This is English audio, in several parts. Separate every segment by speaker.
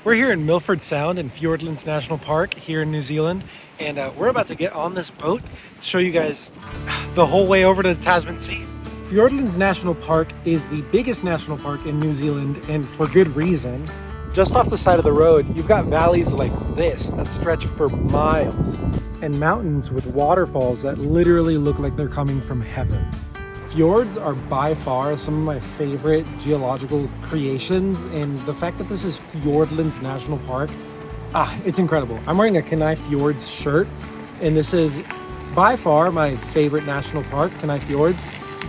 Speaker 1: We're here in Milford Sound in Fiordland National Park here in New Zealand, and we're about to get on this boat to show you guys the whole way over to the Tasman Sea. Fiordland National Park is the biggest national park in New Zealand, and for good reason. Just off the side of the road, you've got valleys like this that stretch for miles, and mountains with waterfalls that literally look like they're coming from heaven. Fjords are by far some of my favorite geological creations, and the fact that this is Fiordland National Park, it's incredible. I'm wearing a Kenai Fjords shirt, and this is by far my favorite national park, Kenai Fjords,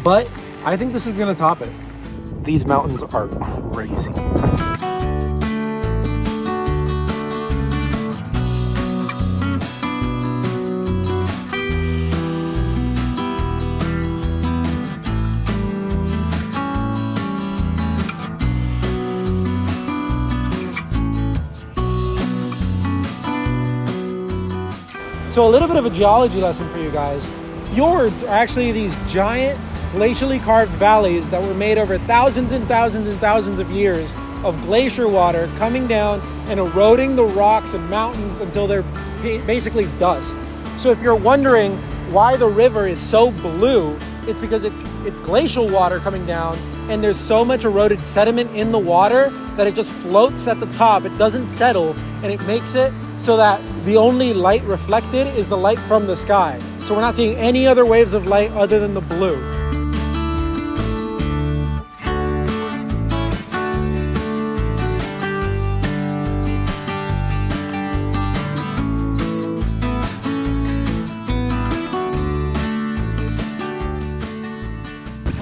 Speaker 1: but I think this is gonna top it. These mountains are crazy. So a little bit of a geology lesson for you guys. Fjords are actually these giant glacially carved valleys that were made over thousands and thousands and thousands of years of glacier water coming down and eroding the rocks and mountains until they're basically dust. So if you're wondering why the river is so blue, it's because it's glacial water coming down, and there's so much eroded sediment in the water that it just floats at the top. It doesn't settle, and it makes it so that the only light reflected is the light from the sky. So we're not seeing any other waves of light other than the blue.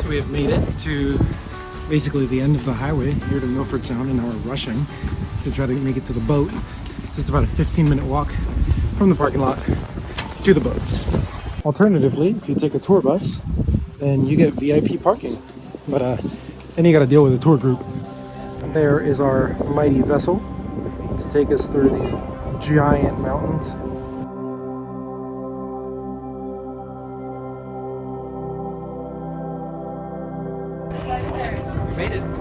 Speaker 1: So we have made it to basically the end of the highway here to Milford Sound, and now we're rushing to try to make it to the boat. It's about a 15-minute walk from the parking lot to the boats. Alternatively, if you take a tour bus, then you get VIP parking, but then you got to deal with a tour group. There is our mighty vessel to take us through these giant mountains. We made it.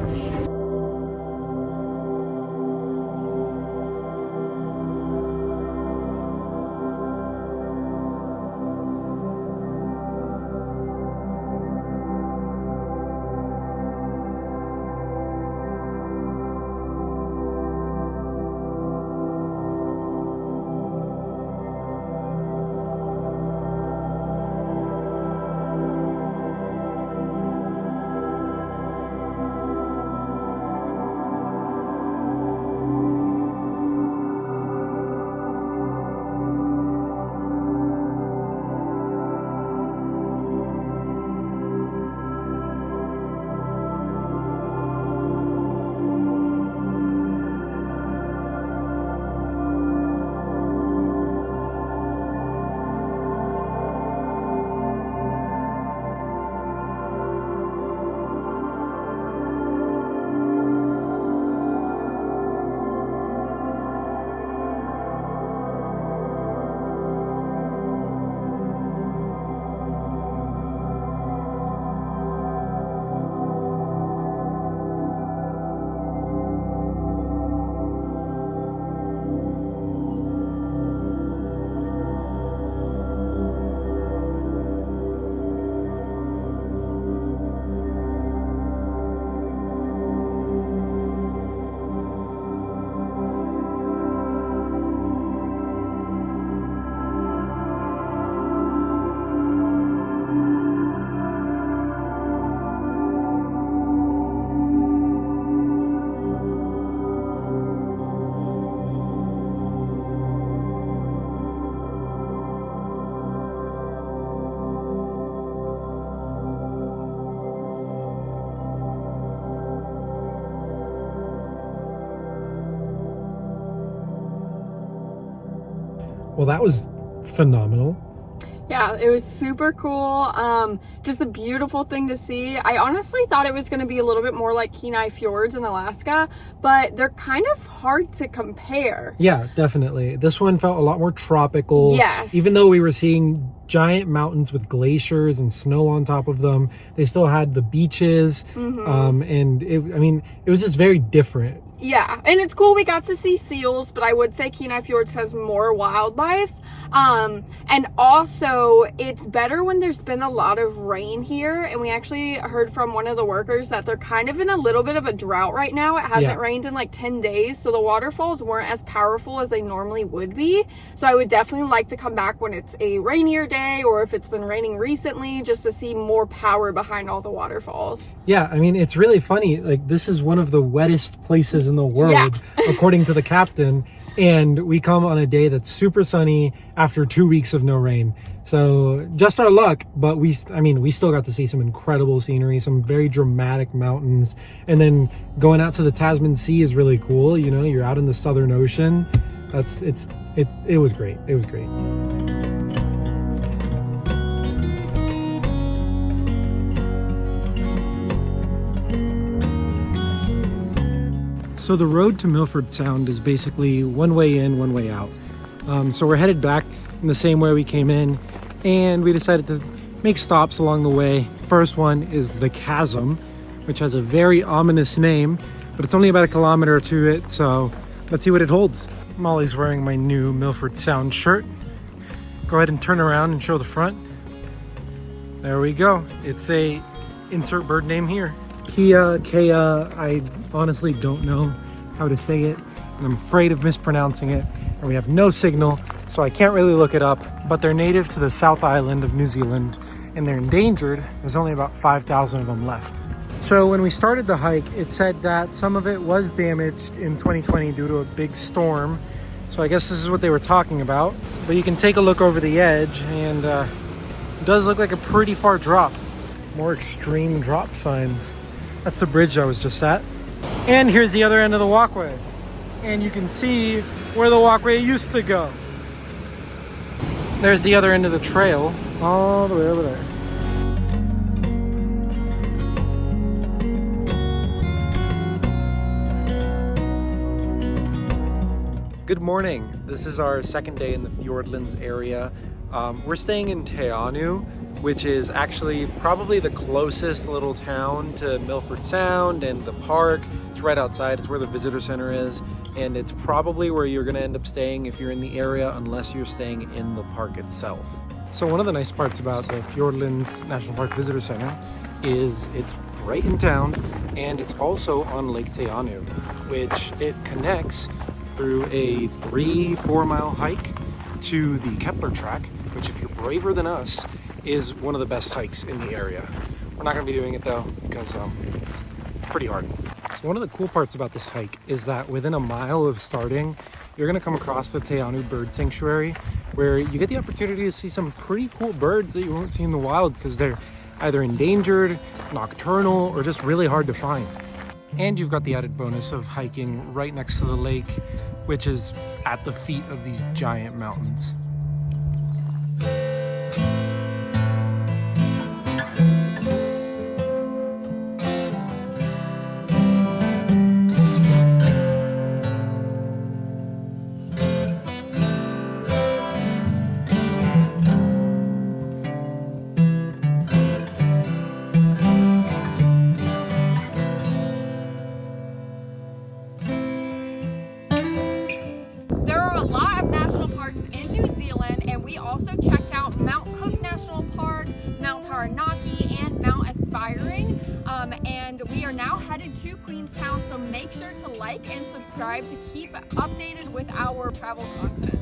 Speaker 1: Well, that was phenomenal.
Speaker 2: Yeah, it was super cool. Just a beautiful thing to see. I honestly thought it was going to be a little bit more like Kenai Fjords in Alaska, but they're kind of hard to compare.
Speaker 1: Yeah, definitely. This one felt a lot more tropical.
Speaker 2: Yes.
Speaker 1: Even though we were seeing giant mountains with glaciers and snow on top of them, they still had the beaches. And it was just very different.
Speaker 2: Yeah, and it's cool we got to see seals, but I would say Kenai Fjords has more wildlife. And also, it's better when there's been a lot of rain here, and we actually heard from one of the workers that they're kind of in a little bit of a drought right now. It hasn't rained in like 10 days, so the waterfalls weren't as powerful as they normally would be. So I would definitely like to come back when it's a rainier day, or if it's been raining recently, just to see more power behind all the waterfalls.
Speaker 1: Yeah, I mean, it's really funny. Like, this is one of the wettest places in the world, according to the captain. And we come on a day that's super sunny after 2 weeks of no rain. So just our luck, but we still got to see some incredible scenery, some very dramatic mountains. And then going out to the Tasman Sea is really cool. You know, you're out in the Southern Ocean. It was great. It was great. So the road to Milford Sound is basically one way in, one way out. So we're headed back in the same way we came in, and we decided to make stops along the way. First one is the Chasm, which has a very ominous name, but it's only about 1 kilometer to it, so let's see what it holds. Molly's wearing my new Milford Sound shirt. Go ahead and turn around and show the front. There we go. It's a insert bird name here. Kea, I honestly don't know how to say it, and I'm afraid of mispronouncing it, and we have no signal, so I can't really look it up, but they're native to the South Island of New Zealand, and they're endangered. There's only about 5,000 of them left. So when we started the hike, it said that some of it was damaged in 2020 due to a big storm, so I guess this is what they were talking about. But you can take a look over the edge, and it does look like a pretty far drop. More extreme drop signs. That's the bridge I was just at. And here's the other end of the walkway. And you can see where the walkway used to go. There's the other end of the trail, all the way over there. Good morning. This is our second day in the Fiordlands area. We're staying in Te Anau, which is actually probably the closest little town to Milford Sound and the park. It's right outside. It's where the visitor center is, and it's probably where you're going to end up staying if you're in the area, unless you're staying in the park itself. So one of the nice parts about the Fiordlands National Park Visitor Center is it's right in town, and it's also on Lake Te Anau, which it connects through a 3-4 mile hike to the Kepler track, which, if you're braver than us, is one of the best hikes in the area. We're not going to be doing it though, because it's pretty hard. So one of the cool parts about this hike is that within a mile of starting, you're going to come across the Te Anau Bird Sanctuary, where you get the opportunity to see some pretty cool birds that you won't see in the wild because they're either endangered, nocturnal, or just really hard to find. And you've got the added bonus of hiking right next to the lake, which is at the feet of these giant mountains.
Speaker 2: And we are now headed to Queenstown, so make sure to like and subscribe to keep updated with our travel content.